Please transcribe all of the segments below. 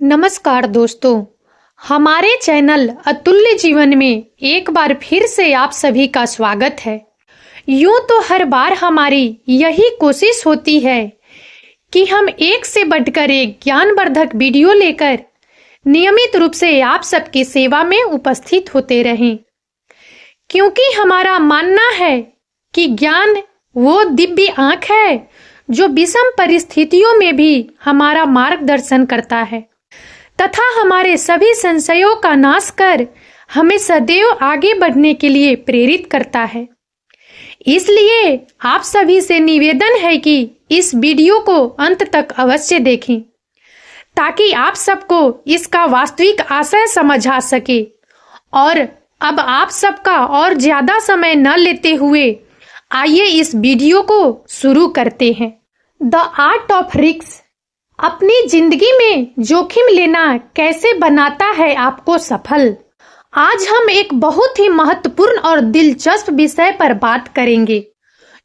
नमस्कार दोस्तों, हमारे चैनल अतुल्य जीवन में एक बार फिर से आप सभी का स्वागत है। यूं तो हर बार हमारी यही कोशिश होती है कि हम एक से बढ़कर एक ज्ञानवर्धक वीडियो लेकर नियमित रूप से आप सबकी सेवा में उपस्थित होते रहें, क्योंकि हमारा मानना है कि ज्ञान वो दिव्य आंख है जो विषम परिस्थितियों में भी हमारा मार्गदर्शन करता है तथा हमारे सभी संशयों का नाश कर हमें सदैव आगे बढ़ने के लिए प्रेरित करता है। इसलिए आप सभी से निवेदन है कि इस वीडियो को अंत तक अवश्य देखें ताकि आप सबको इसका वास्तविक आशय समझ आ सके। और अब आप सबका और ज्यादा समय न लेते हुए आइए इस वीडियो को शुरू करते हैं। द आर्ट ऑफ रिस्क, अपनी जिंदगी में जोखिम लेना कैसे बनाता है आपको सफल। आज हम एक बहुत ही महत्वपूर्ण और दिलचस्प विषय पर बात करेंगे,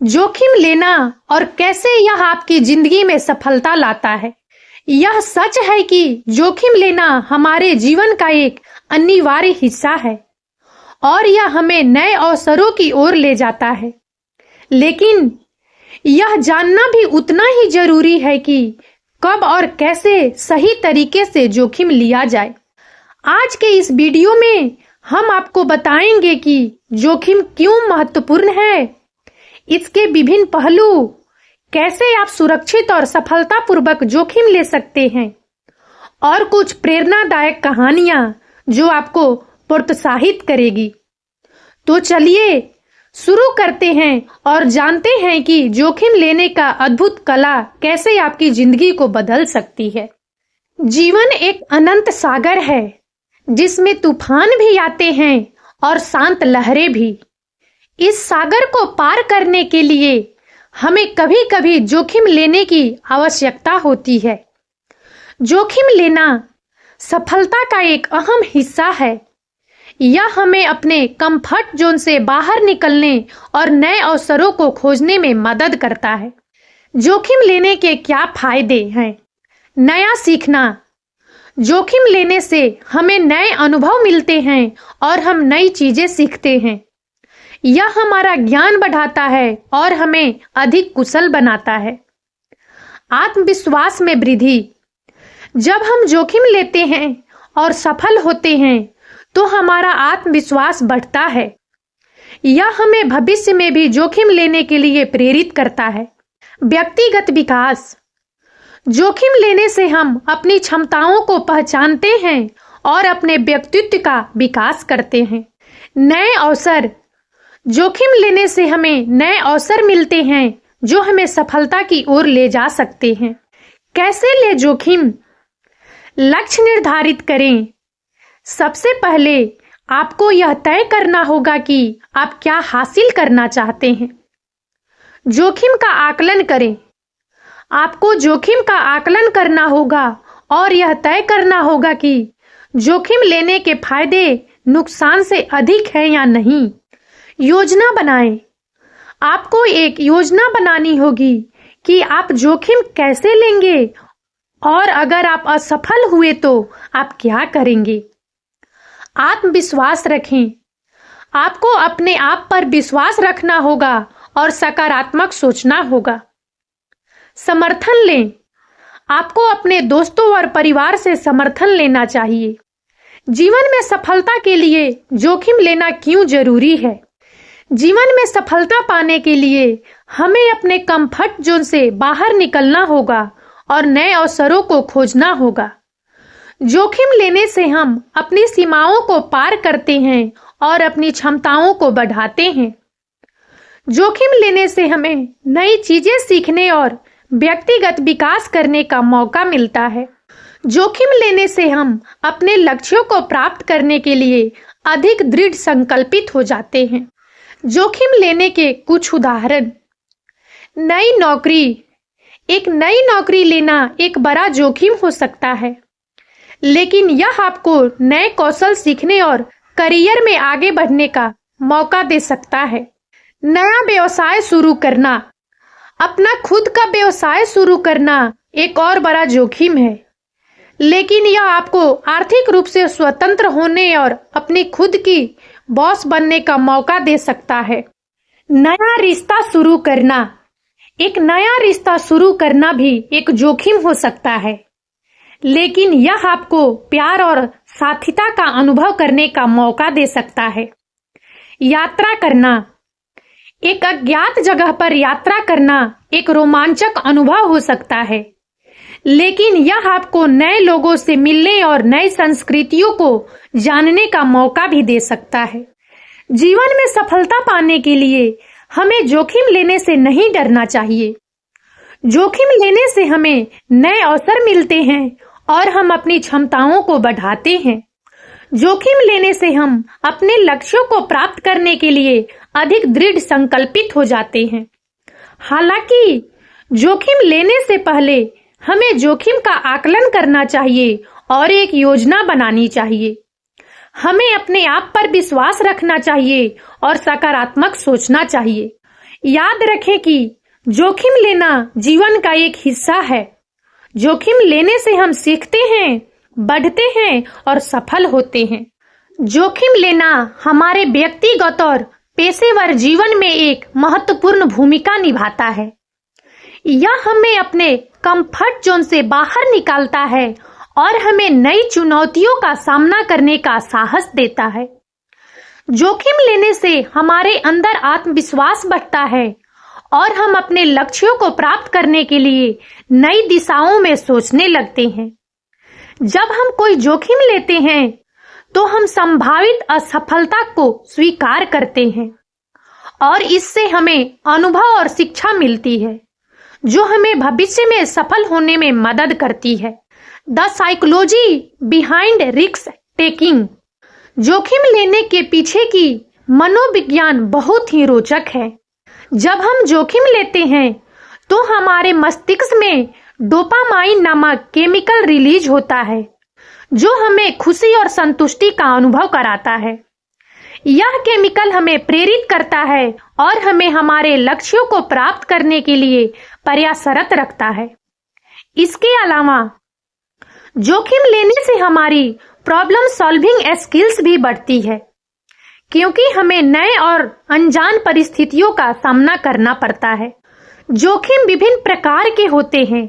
जोखिम लेना और कैसे यह आपकी जिंदगी में सफलता लाता है। यह सच है कि जोखिम लेना हमारे जीवन का एक अनिवार्य हिस्सा है और यह हमें नए अवसरों की ओर ले जाता है, लेकिन यह जानना भी उतना ही जरूरी है कि कब और कैसे सही तरीके से जोखिम लिया जाए। आज के इस वीडियो में हम आपको बताएंगे कि जोखिम क्यों महत्वपूर्ण है, इसके विभिन्न पहलू, कैसे आप सुरक्षित और सफलतापूर्वक जोखिम ले सकते हैं और कुछ प्रेरणादायक कहानियां जो आपको प्रोत्साहित करेगी। तो चलिए शुरू करते हैं और जानते हैं कि जोखिम लेने का अद्भुत कला कैसे आपकी जिंदगी को बदल सकती है। जीवन एक अनंत सागर है जिसमें तूफान भी आते हैं और शांत लहरें भी। इस सागर को पार करने के लिए हमें कभी-कभी जोखिम लेने की आवश्यकता होती है। जोखिम लेना सफलता का एक अहम हिस्सा है। यह हमें अपने कंफर्ट जोन से बाहर निकलने और नए अवसरों को खोजने में मदद करता है। जोखिम लेने के क्या फायदे हैं? नया सीखना, जोखिम लेने से हमें नए अनुभव मिलते हैं और हम नई चीजें सीखते हैं। यह हमारा ज्ञान बढ़ाता है और हमें अधिक कुशल बनाता है। आत्मविश्वास में वृद्धि, जब हम जोखिम लेते हैं और सफल होते हैं तो हमारा आत्मविश्वास बढ़ता है। यह हमें भविष्य में भी जोखिम लेने के लिए प्रेरित करता है। व्यक्तिगत विकास, जोखिम लेने से हम अपनी क्षमताओं को पहचानते हैं और अपने व्यक्तित्व का विकास करते हैं। नए अवसर, जोखिम लेने से हमें नए अवसर मिलते हैं जो हमें सफलता की ओर ले जा सकते हैं। कैसे ले जोखिम? लक्ष्य निर्धारित करें। सबसे पहले आपको यह तय करना होगा कि आप क्या हासिल करना चाहते हैं। जोखिम का आकलन करें। आपको जोखिम का आकलन करना होगा और यह तय करना होगा कि जोखिम लेने के फायदे नुकसान से अधिक है या नहीं। योजना बनाएं। आपको एक योजना बनानी होगी कि आप जोखिम कैसे लेंगे और अगर आप असफल हुए तो आप क्या करेंगे। आत्मविश्वास रखें। आपको अपने आप पर विश्वास रखना होगा और सकारात्मक सोचना होगा। समर्थन लें। आपको अपने दोस्तों और परिवार से समर्थन लेना चाहिए। जीवन में सफलता के लिए जोखिम लेना क्यों जरूरी है? जीवन में सफलता पाने के लिए हमें अपने कंफर्ट जोन से बाहर निकलना होगा और नए अवसरों को खोजना होगा। जोखिम लेने से हम अपनी सीमाओं को पार करते हैं और अपनी क्षमताओं को बढ़ाते हैं। जोखिम लेने से हमें नई चीजें सीखने और व्यक्तिगत विकास करने का मौका मिलता है। जोखिम लेने से हम अपने लक्ष्यों को प्राप्त करने के लिए अधिक दृढ़ संकल्पित हो जाते हैं। जोखिम लेने के कुछ उदाहरण। नई नौकरी, एक नई नौकरी लेना एक बड़ा जोखिम हो सकता है, लेकिन यह आपको नए कौशल सीखने और करियर में आगे बढ़ने का मौका दे सकता है। नया व्यवसाय शुरू करना, अपना खुद का व्यवसाय शुरू करना एक और बड़ा जोखिम है, लेकिन यह आपको आर्थिक रूप से स्वतंत्र होने और अपनी खुद की बॉस बनने का मौका दे सकता है। नया रिश्ता शुरू करना। एक नया रिश्ता शुरू करना भी एक जोखिम हो सकता है, लेकिन यह आपको प्यार और साथिता का अनुभव करने का मौका दे सकता है। यात्रा करना। एक अज्ञात जगह पर यात्रा करना एक रोमांचक अनुभव हो सकता है, लेकिन यह आपको नए लोगों से मिलने और नई संस्कृतियों को जानने का मौका भी दे सकता है। जीवन में सफलता पाने के लिए हमें जोखिम लेने से नहीं डरना चाहिए। जोखिम लेने से हमें नए अवसर मिलते हैं और हम अपनी क्षमताओं को बढ़ाते हैं। जोखिम लेने से हम अपने लक्ष्यों को प्राप्त करने के लिए अधिक दृढ़ संकल्पित हो जाते हैं। हालांकि जोखिम लेने से पहले हमें जोखिम का आकलन करना चाहिए और एक योजना बनानी चाहिए। हमें अपने आप पर विश्वास रखना चाहिए और सकारात्मक सोचना चाहिए। याद रखें कि जोखिम लेना जीवन का एक हिस्सा है। जोखिम लेने से हम सीखते हैं, बढ़ते हैं और सफल होते हैं। जोखिम लेना हमारे व्यक्तिगत और पेशेवर जीवन में एक महत्वपूर्ण भूमिका निभाता है। यह हमें अपने कंफर्ट जोन से बाहर निकालता है और हमें नई चुनौतियों का सामना करने का साहस देता है। जोखिम लेने से हमारे अंदर आत्मविश्वास बढ़ता है और हम अपने लक्ष्यों को प्राप्त करने के लिए नई दिशाओं में सोचने लगते हैं। जब हम कोई जोखिम लेते हैं तो हम संभावित असफलता को स्वीकार करते हैं और इससे हमें अनुभव और शिक्षा मिलती है जो हमें भविष्य में सफल होने में मदद करती है। The psychology behind risk taking. जोखिम लेने के पीछे की मनोविज्ञान बहुत ही रोचक है। जब हम जोखिम लेते हैं तो हमारे मस्तिष्क में डोपामाइन नामक केमिकल रिलीज होता है जो हमें खुशी और संतुष्टि का अनुभव कराता है। यह केमिकल हमें प्रेरित करता है और हमें हमारे लक्ष्यों को प्राप्त करने के लिए प्रयासरत रखता है। इसके अलावा जोखिम लेने से हमारी प्रॉब्लम सॉल्विंग स्किल्स भी बढ़ती है, क्योंकि हमें नए और अनजान परिस्थितियों का सामना करना पड़ता है। जोखिम विभिन्न प्रकार के होते हैं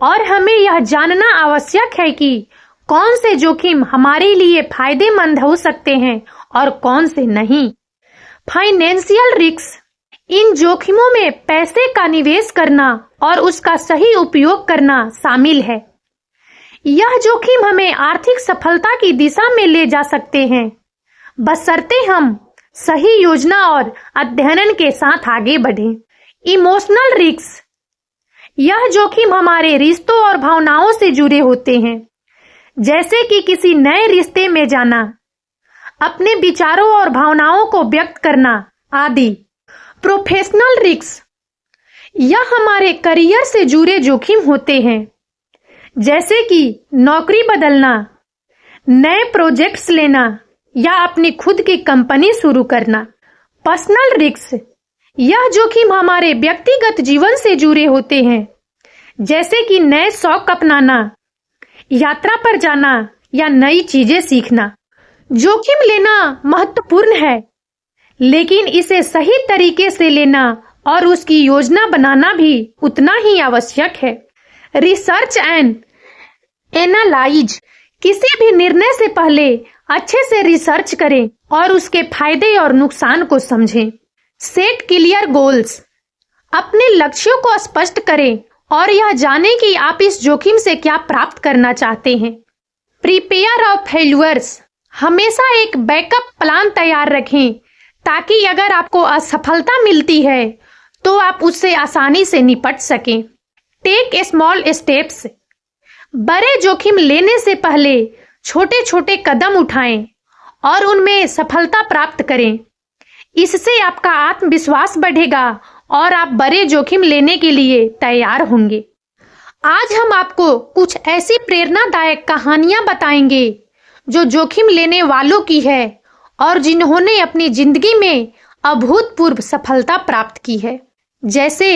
और हमें यह जानना आवश्यक है कि कौन से जोखिम हमारे लिए फायदेमंद हो सकते हैं और कौन से नहीं। Financial risk. इन जोखिमों में पैसे का निवेश करना और उसका सही उपयोग करना शामिल है। यह जोखिम हमें आर्थिक सफलता की दिशा में ले जा सकते हैं, बशर्ते हम सही योजना और अध्ययन के साथ आगे बढ़ें। Emotional risk. यह जोखिम हमारे रिश्तों और भावनाओं से जुड़े होते हैं, जैसे कि किसी नए रिश्ते में जाना, अपने विचारों और भावनाओं को व्यक्त करना आदि। Professional risk. यह हमारे करियर से जुड़े जोखिम होते हैं, जैसे कि नौकरी बदलना, नए प्रोजेक्ट्स लेना या अपनी खुद की कंपनी शुरू करना। Personal risk. यह जोखिम हमारे व्यक्तिगत जीवन से जुड़े होते हैं, जैसे कि नए शौक अपनाना, यात्रा पर जाना या नई चीजें सीखना। जोखिम लेना महत्वपूर्ण है, लेकिन इसे सही तरीके से लेना और उसकी योजना बनाना भी उतना ही आवश्यक है। Research and analyse. किसी भी निर्णय से पहले अच्छे से रिसर्च करें और उसके फायदे और नुकसान को समझें। Set clear goals. अपने लक्ष्यों को स्पष्ट करें और यह जानें कि आप इस जोखिम से क्या प्राप्त करना चाहते हैं। Prepare of failures. हमेशा एक बैकअप प्लान तैयार रखें ताकि अगर आपको असफलता मिलती है तो आप उससे आसानी से निपट सकें। Take small steps. बड़े जोखिम लेने से पहले छोटे छोटे कदम उठाएं और उनमें सफलता प्राप्त करें। इससे आपका आत्मविश्वास बढ़ेगा और आप बड़े जोखिम लेने के लिए तैयार होंगे। आज हम आपको कुछ ऐसी प्रेरणादायक कहानियां बताएंगे जो जोखिम लेने वालों की है और जिन्होंने अपनी जिंदगी में अभूतपूर्व सफलता प्राप्त की है। जैसे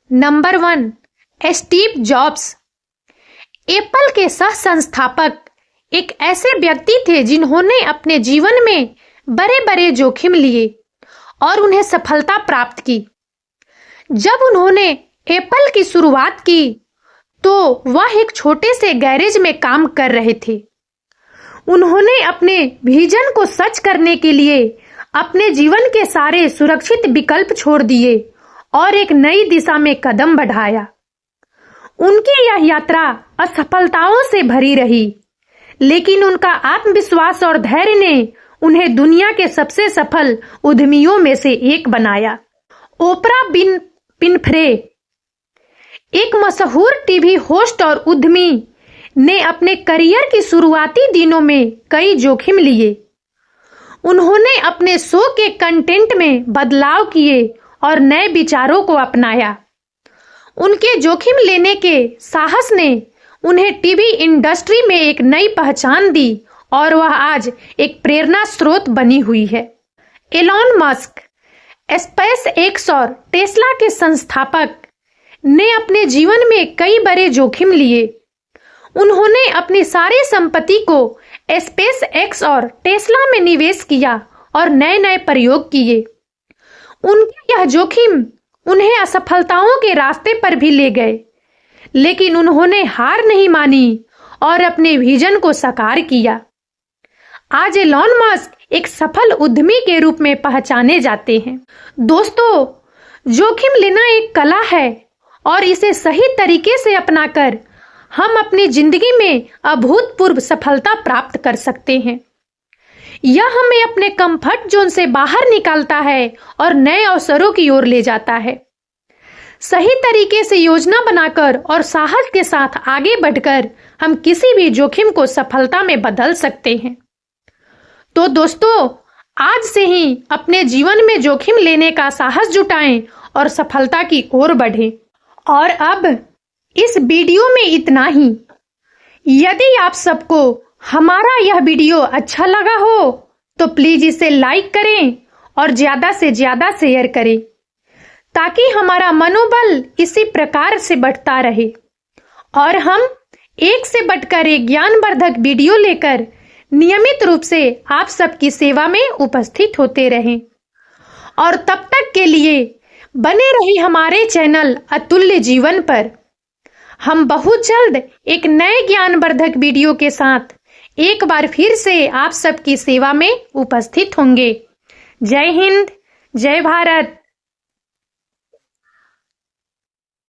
नंबर 1, स्टीव जॉब्स। एप्पल के सह संस्थापक एक ऐसे व्यक्ति थे जिन्होंने अपने जीवन में बड़े बड़े जोखिम लिए और उन्हें सफलता प्राप्त की। जब उन्होंने एप्पल की शुरुआत की तो वह एक छोटे से गैरेज में काम कर रहे थे। उन्होंने अपने विजन को सच करने के लिए अपने जीवन के सारे सुरक्षित विकल्प छोड़ दिए और एक नई दिशा में कदम बढ़ाया। उनकी यह यात्रा असफलताओं से भरी रही, लेकिन उनका आत्मविश्वास और धैर्य ने उन्हें दुनिया के सबसे सफल उद्यमियों में से एक बनाया। ओपरा विनफ्रे, एक मशहूर टीवी होस्ट और उद्यमी, ने अपने करियर की शुरुआती दिनों में कई जोखिम लिए। उन्होंने अपने शो के कंटेंट में बदलाव किए और नए विचारों को अपनाया। उनके जोखिम लेने के साहस ने उन्हें टीवी इंडस्ट्री में एक नई पहचान दी और वह आज एक प्रेरणा स्रोत बनी हुई है। एलॉन मस्क, स्पेस एक्स और टेस्ला के संस्थापक, ने अपने जीवन में कई बड़े जोखिम लिए। उन्होंने अपनी सारी संपत्ति को स्पेस एक्स और टेस्ला में निवेश किया और नए नए प्रयोग किए। उनके यह जोखिम उन्हें असफलताओं के रास्ते पर भी ले गए, लेकिन उन्होंने हार नहीं मानी और अपने विजन को साकार किया। आज एलॉन मस्क एक सफल उद्यमी के रूप में पहचाने जाते हैं। दोस्तों, जोखिम लेना एक कला है और इसे सही तरीके से अपनाकर हम अपनी जिंदगी में अभूतपूर्व सफलता प्राप्त कर सकते हैं। यह हमें अपने कंफर्ट जोन से बाहर निकालता है और नए अवसरों की ओर ले जाता है। सही तरीके से योजना बनाकर और साहस के साथ आगे बढ़कर हम किसी भी जोखिम को सफलता में बदल सकते हैं। तो दोस्तों, आज से ही अपने जीवन में जोखिम लेने का साहस जुटाएं और सफलता की ओर बढ़ें। और अब इस वीडियो में इतना ही। यदि आप सबको हमारा यह वीडियो अच्छा लगा हो तो प्लीज इसे लाइक करें और ज्यादा से ज्यादा शेयर करें, ताकि हमारा मनोबल इसी प्रकार से बढ़ता रहे और हम एक से बढ़कर एक ज्ञानवर्धक वीडियो लेकर नियमित रूप से आप सबकी सेवा में उपस्थित होते रहें। और तब तक के लिए बने रहिए हमारे चैनल अतुल्य जीवन पर। हम बहुत जल्द एक नए ज्ञानवर्धक वीडियो के साथ एक बार फिर से आप सबकी सेवा में उपस्थित होंगे। जय हिंद, जय भारत।